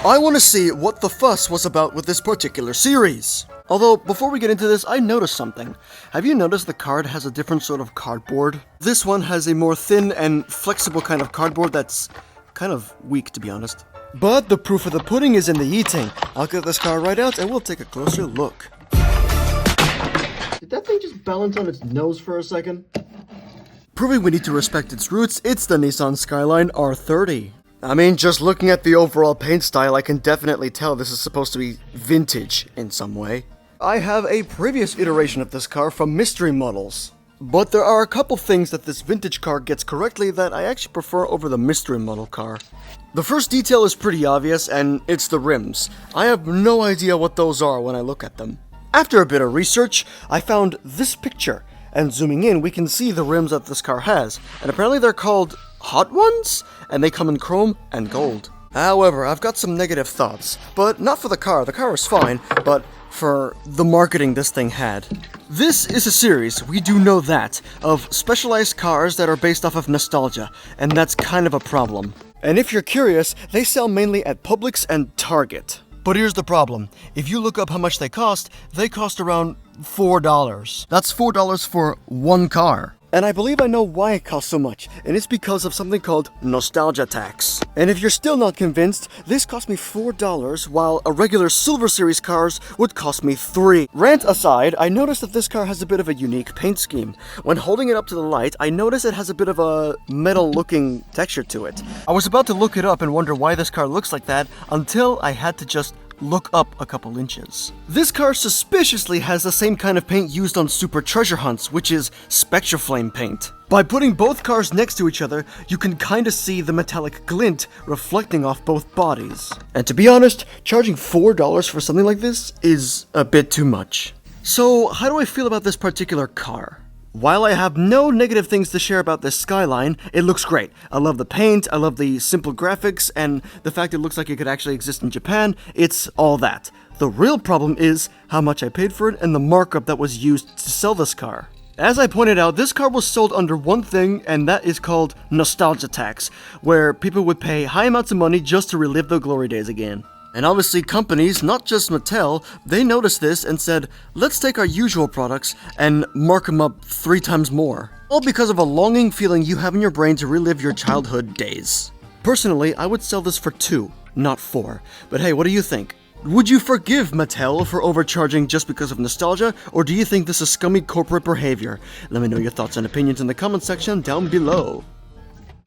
I want to see what the fuss was about with this particular series. Although, before we get into this, I noticed something. Have you noticed the card has a different sort of cardboard? This one has a more thin and flexible kind of cardboard that's kind of weak, to be honest. But the proof of the pudding is in the eating. I'll get this card right out and we'll take a closer look. Did that thing just balance on its nose for a second? Proving we need to respect its roots, it's the Nissan Skyline R30. I mean, just looking at the overall paint style, I can definitely tell this is supposed to be vintage in some way. I have a previous iteration of this car from Mystery Models. But there are a couple things that this vintage car gets correctly that I actually prefer over the Mystery Model car. The first detail is pretty obvious, and it's the rims. I have no idea what those are when I look at them. After a bit of research, I found this picture, and zooming in, we can see the rims that this car has, and apparently they're called Hot Ones, and they come in chrome and gold. However, I've got some negative thoughts, but not for the car is fine, but for the marketing this thing had. This is a series, we do know that, of specialized cars that are based off of nostalgia, and that's kind of a problem. And if you're curious, they sell mainly at Publix and Target. But here's the problem. If you look up how much they cost around $4. That's $4 for one car. And I believe I know why it costs so much, and it's because of something called nostalgia tax. And if you're still not convinced, this cost me $4, while a regular Silver Series cars would cost me $3. Rant aside, I noticed that this car has a bit of a unique paint scheme. When holding it up to the light, I noticed it has a bit of a metal-looking texture to it. I was about to look it up and wonder why this car looks like that, until I had to just look up a couple inches. This car suspiciously has the same kind of paint used on Super Treasure Hunts, which is Spectraflame paint. By putting both cars next to each other, you can kinda see the metallic glint reflecting off both bodies. And to be honest, charging $4 for something like this is a bit too much. So, how do I feel about this particular car? While I have no negative things to share about this Skyline, it looks great. I love the paint, I love the simple graphics, and the fact it looks like it could actually exist in Japan, it's all that. The real problem is how much I paid for it and the markup that was used to sell this car. As I pointed out, this car was sold under one thing, and that is called nostalgia tax, where people would pay high amounts of money just to relive their glory days again. And obviously companies, not just Mattel, they noticed this and said, let's take our usual products and mark them up 3 times more. All because of a longing feeling you have in your brain to relive your childhood days. Personally, I would sell this for 2, not 4. But hey, what do you think? Would you forgive Mattel for overcharging just because of nostalgia, or do you think this is scummy corporate behavior? Let me know your thoughts and opinions in the comment section down below.